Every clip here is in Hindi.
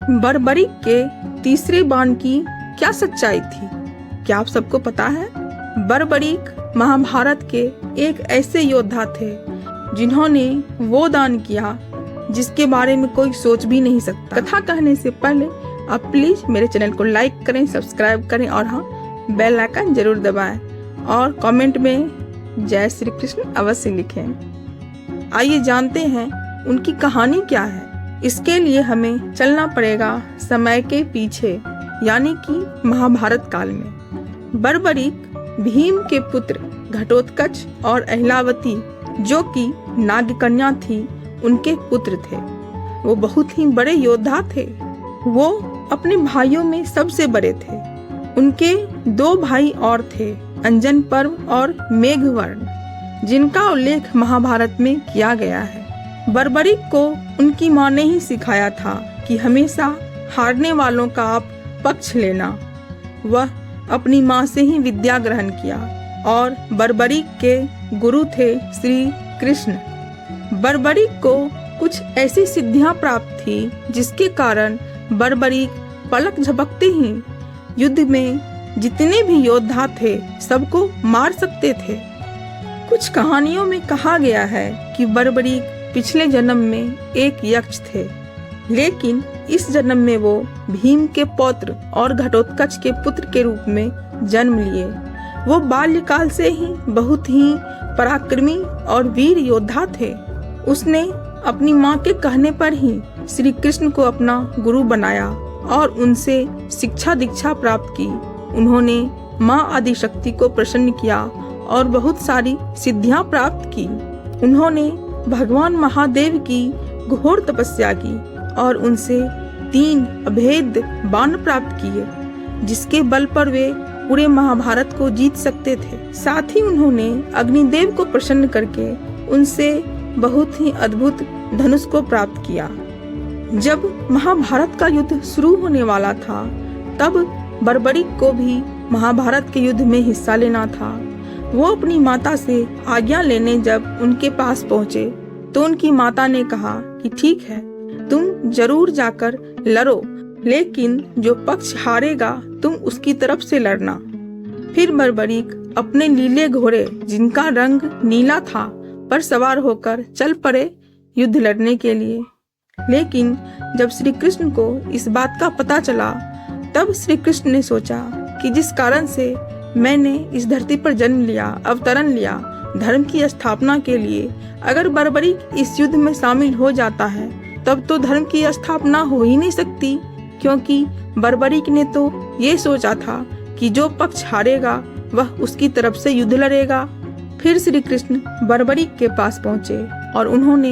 बर्बरीक के तीसरे बाण की क्या सच्चाई थी, क्या आप सबको पता है? बर्बरीक महाभारत के एक ऐसे योद्धा थे जिन्होंने वो दान किया जिसके बारे में कोई सोच भी नहीं सकता। कथा कहने से पहले आप प्लीज मेरे चैनल को लाइक करें, सब्सक्राइब करें और हाँ, बेल आइकन जरूर दबाएं और कमेंट में जय श्री कृष्ण अवश्य लिखें। आइए जानते हैं उनकी कहानी क्या है। इसके लिए हमें चलना पड़ेगा समय के पीछे, यानी कि महाभारत काल में। बर्बरीक भीम के पुत्र घटोत्कच और अहिलावती, जो कि नागकन्या थी, उनके पुत्र थे। वो बहुत ही बड़े योद्धा थे। वो अपने भाइयों में सबसे बड़े थे। उनके 2 भाई और थे, अंजन पर्व और मेघवर्ण, जिनका उल्लेख महाभारत में किया गया है। बर्बरीक को उनकी माँ ने ही सिखाया था कि हमेशा हारने वालों का आप पक्ष लेना। वह अपनी माँ से ही विद्या ग्रहण किया और बर्बरीक के गुरु थे श्री कृष्ण। बर्बरीक को कुछ ऐसी सिद्धियां प्राप्त थी जिसके कारण बर्बरीक पलक झपकते ही युद्ध में जितने भी योद्धा थे सबको मार सकते थे। कुछ कहानियों में कहा गया है कि बर्बरीक पिछले जन्म में एक यक्ष थे, लेकिन इस जन्म में वो भीम के पौत्र और घटोत्कच के पुत्र के रूप में जन्म लिए। वो बाल्यकाल से ही बहुत ही पराक्रमी और वीर योद्धा थे। उसने अपनी माँ के कहने पर ही श्री कृष्ण को अपना गुरु बनाया और उनसे शिक्षा दीक्षा प्राप्त की। उन्होंने माँ आदिशक्ति को प्रसन्न किया और बहुत सारी सिद्धियां प्राप्त की। उन्होंने भगवान महादेव की घोर तपस्या की और उनसे 3 अभेद बाण प्राप्त किए, जिसके बल पर वे पूरे महाभारत को जीत सकते थे। साथ ही उन्होंने अग्निदेव को प्रसन्न करके उनसे बहुत ही अद्भुत धनुष को प्राप्त किया। जब महाभारत का युद्ध शुरू होने वाला था, तब बर्बरीक को भी महाभारत के युद्ध में हिस्सा लेना था। वो अपनी माता से आज्ञा लेने जब उनके पास पहुँचे तो उनकी माता ने कहा कि ठीक है, तुम जरूर जाकर लड़ो, लेकिन जो पक्ष हारेगा तुम उसकी तरफ से लड़ना। फिर बर्बरीक अपने नीले घोड़े, जिनका रंग नीला था, पर सवार होकर चल पड़े युद्ध लड़ने के लिए। लेकिन जब श्री कृष्ण को इस बात का पता चला, तब श्री कृष्ण ने सोचा कि जिस कारण से मैंने इस धरती पर जन्म लिया, अवतरण लिया धर्म की स्थापना के लिए, अगर बर्बरीक इस युद्ध में शामिल हो जाता है तब तो धर्म की स्थापना हो ही नहीं सकती, क्योंकि बर्बरीक ने तो ये सोचा था कि जो पक्ष हारेगा वह उसकी तरफ से युद्ध लड़ेगा। फिर श्री कृष्ण बर्बरीक के पास पहुँचे और उन्होंने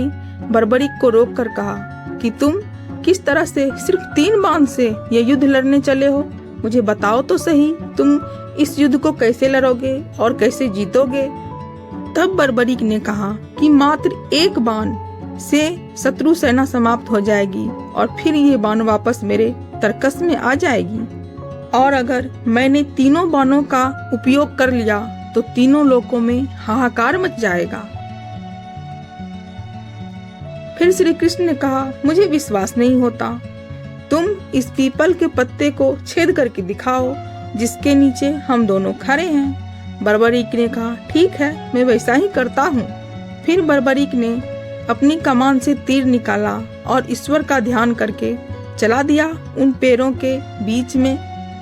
बर्बरीक को रोक कर कहा कि तुम किस तरह से सिर्फ 3 बाण से ये युद्ध लड़ने चले हो? मुझे बताओ तो सही, तुम इस युद्ध को कैसे लड़ोगे और कैसे जीतोगे? तब बर्बरीक ने कहा कि मात्र 1 बाण से शत्रु सेना समाप्त हो जाएगी और फिर ये बाण वापस मेरे तरकस में आ जाएगी, और अगर मैंने 3 बाणों का उपयोग कर लिया तो 3 लोकों में हाहाकार मच जाएगा। फिर श्री कृष्ण ने कहा, मुझे विश्वास नहीं होता, तुम इस पीपल के पत्ते को छेद करके दिखाओ जिसके नीचे हम दोनों खड़े हैं। बर्बरीक ने कहा, ठीक है, मैं वैसा ही करता हूँ। फिर बर्बरीक ने अपनी कमान से तीर निकाला और ईश्वर का ध्यान करके चला दिया। उन पेड़ों के बीच में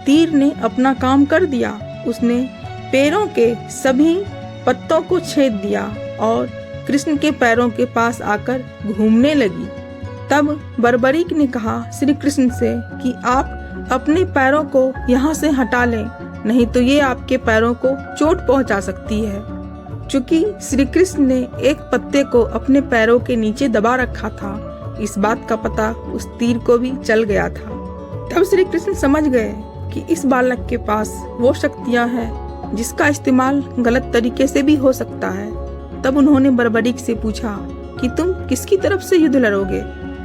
तीर ने अपना काम कर दिया। उसने पेड़ों के सभी पत्तों को छेद दिया और कृष्ण के पैरों के पास आकर घूमने लगी। तब बर्बरीक ने कहा श्री कृष्ण से कि आप अपने पैरों को यहाँ से हटा लें, नहीं तो ये आपके पैरों को चोट पहुँचा सकती है। चूँकि श्री कृष्ण ने एक पत्ते को अपने पैरों के नीचे दबा रखा था, इस बात का पता उस तीर को भी चल गया था। तब श्री कृष्ण समझ गए कि इस बालक के पास वो शक्तियाँ हैं जिसका इस्तेमाल गलत तरीके से भी हो सकता है। तब उन्होंने बर्बरीक से पूछा कि तुम किसकी तरफ से युद्ध लड़ोगे?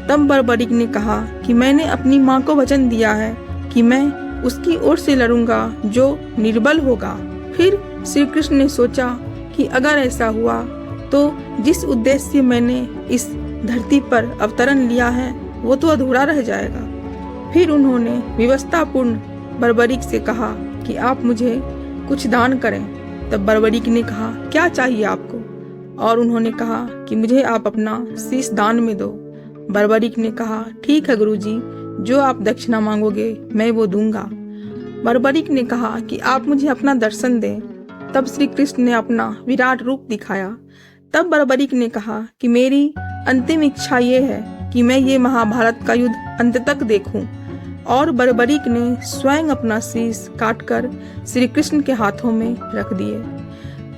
तब बर्बरीक ने कहा कि मैंने अपनी माँ को वचन दिया है कि मैं उसकी ओर से लड़ूंगा जो निर्बल होगा। फिर श्री कृष्ण ने सोचा कि अगर ऐसा हुआ तो जिस उद्देश्य से मैंने इस धरती पर अवतरण लिया है वो तो अधूरा रह जाएगा। फिर उन्होंने विवशतापूर्ण बर्बरीक से कहा कि आप मुझे कुछ दान करें। तब बर्बरीक ने कहा, क्या चाहिए आपको? और उन्होंने कहा कि मुझे आप अपना शीश दान में दो। बर्बरीक ने कहा, ठीक है गुरुजी, जो आप दक्षिणा मांगोगे मैं वो दूंगा। बर्बरीक ने कहा कि आप मुझे अपना दर्शन दें। तब श्री कृष्ण ने अपना विराट रूप दिखाया। तब बर्बरीक ने कहा कि मेरी अंतिम इच्छा ये है कि मैं ये महाभारत का युद्ध अंत तक देखूं। और बर्बरीक ने स्वयं अपना शीश काटकर श्री कृष्ण के हाथों में रख दिए।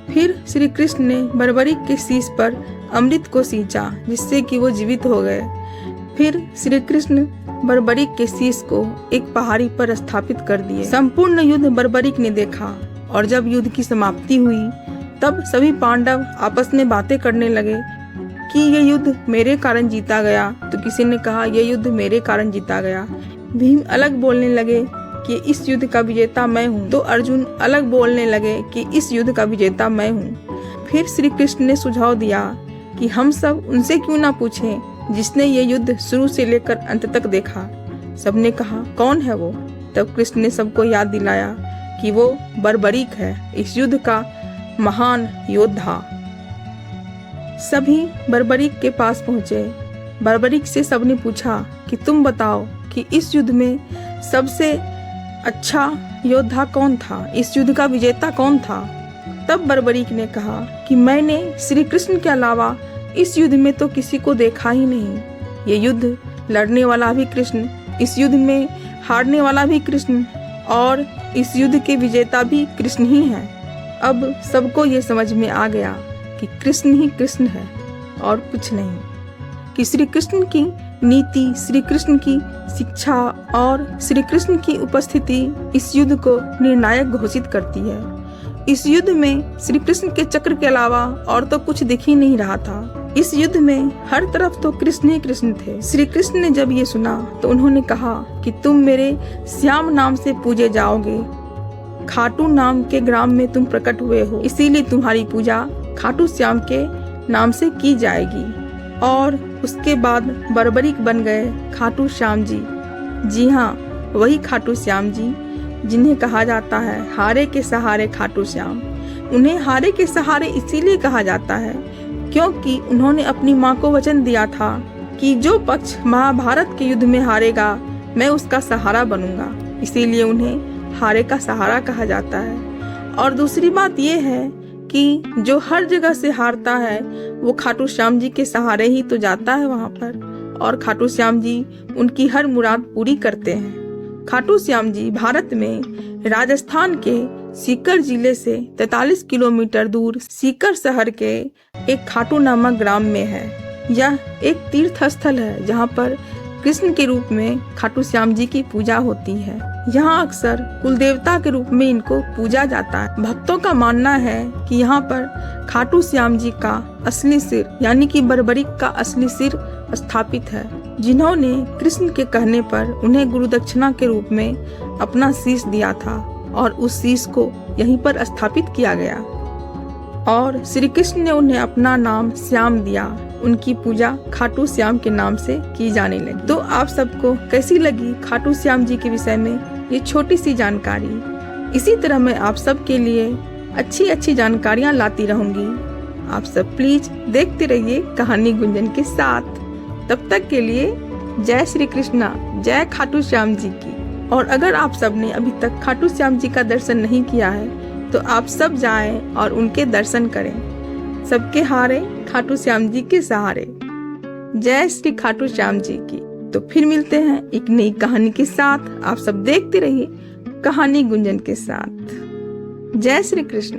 फिर श्री कृष्ण ने बर्बरीक के शीश पर अमृत को सींचा, जिससे कि वो जीवित हो गए। फिर श्री कृष्ण बर्बरीक के शीश को एक पहाड़ी पर स्थापित कर दिए। संपूर्ण युद्ध बर्बरीक ने देखा और जब युद्ध की समाप्ति हुई तब सभी पांडव आपस में बातें करने लगे कि ये युद्ध मेरे कारण जीता गया। तो किसी ने कहा ये युद्ध मेरे कारण जीता गया। भीम अलग बोलने लगे कि इस युद्ध का विजेता मैं हूँ। तो अर्जुन अलग बोलने लगे कि इस युद्ध का विजेता मैं हूँ। फिर श्री कृष्ण ने सुझाव दिया कि हम सब उनसे क्यों ना पूछें जिसने ये युद्ध शुरू से लेकर अंत तक देखा। सबने कहा, कौन है वो? तब कृष्ण ने सबको याद दिलाया कि वो बर्बरीक है, इस युद्ध का महान योद्धा। सभी बर्बरीक के पास पहुंचे। बर्बरीक से सबने पूछा कि तुम बताओ कि इस युद्ध में सबसे अच्छा योद्धा कौन था, इस युद्ध का विजेता कौन था? तब बर्बरीक ने कहा कि मैंने श्री कृष्ण के अलावा इस युद्ध में तो किसी को देखा ही नहीं। ये युद्ध लड़ने वाला भी कृष्ण, इस युद्ध में हारने वाला भी कृष्ण और इस युद्ध के विजेता भी कृष्ण ही हैं। अब सबको ये समझ में आ गया कि कृष्ण ही कृष्ण है और कुछ नहीं, कि श्री कृष्ण की नीति, श्री कृष्ण की शिक्षा और श्री कृष्ण की उपस्थिति इस युद्ध को निर्णायक घोषित करती है। इस युद्ध में श्री कृष्ण के चक्र के अलावा और तो कुछ दिख ही नहीं रहा था। इस युद्ध में हर तरफ तो कृष्ण ही कृष्ण थे। श्री कृष्ण ने जब ये सुना तो उन्होंने कहा कि तुम मेरे श्याम नाम से पूजे जाओगे। खाटू नाम के ग्राम में तुम प्रकट हुए हो, इसीलिए तुम्हारी पूजा खाटू श्याम के नाम से की जाएगी। और उसके बाद बर्बरीक बन गए खाटू श्याम जी। जी हाँ, वही खाटू श्याम जी जिन्हें कहा जाता है हारे के सहारे खाटू श्याम। उन्हें हारे के सहारे इसीलिए कहा जाता है क्योंकि उन्होंने अपनी माँ को वचन दिया था कि जो पक्ष महाभारत के युद्ध में हारेगा मैं उसका सहारा बनूंगा, इसीलिए उन्हें हारे का सहारा कहा जाता है। और दूसरी बात यह है कि जो हर जगह से हारता है वो खाटू श्याम जी के सहारे ही तो जाता है वहाँ पर, और खाटू श्याम जी उनकी हर मुराद पूरी करते हैं। खाटू श्याम जी भारत में राजस्थान के सीकर जिले से 43 किलोमीटर दूर सीकर शहर के एक खाटू नामक ग्राम में है। यह एक तीर्थ स्थल है जहाँ पर कृष्ण के रूप में खाटू श्याम जी की पूजा होती है। यहाँ अक्सर कुल देवता के रूप में इनको पूजा जाता है। भक्तों का मानना है कि यहाँ पर खाटू श्याम जी का असली सिर यानी कि बर्बरीक का असली सिर स्थापित है, जिन्होंने कृष्ण के कहने पर उन्हें गुरु दक्षिणा के रूप में अपना शीश दिया था और उस शीश को यहीं पर स्थापित किया गया और श्री कृष्ण ने उन्हें अपना नाम श्याम दिया। उनकी पूजा खाटू श्याम के नाम से की जाने लगी। तो आप सबको कैसी लगी खाटू श्याम जी के विषय में ये छोटी सी जानकारी? इसी तरह मैं आप सब के लिए अच्छी अच्छी जानकारियाँ लाती रहूंगी। आप सब प्लीज देखते रहिए कहानी गुंजन के साथ। तब तक के लिए जय श्री कृष्णा, जय खाटू श्याम जी की। और अगर आप सब ने अभी तक खाटू श्याम जी का दर्शन नहीं किया है तो आप सब जाएं और उनके दर्शन करें। सबके हारे खाटू श्याम जी के सहारे। जय श्री खाटू श्याम जी की। तो फिर मिलते हैं एक नई कहानी के साथ। आप सब देखते रहिए कहानी गुंजन के साथ। जय श्री कृष्ण।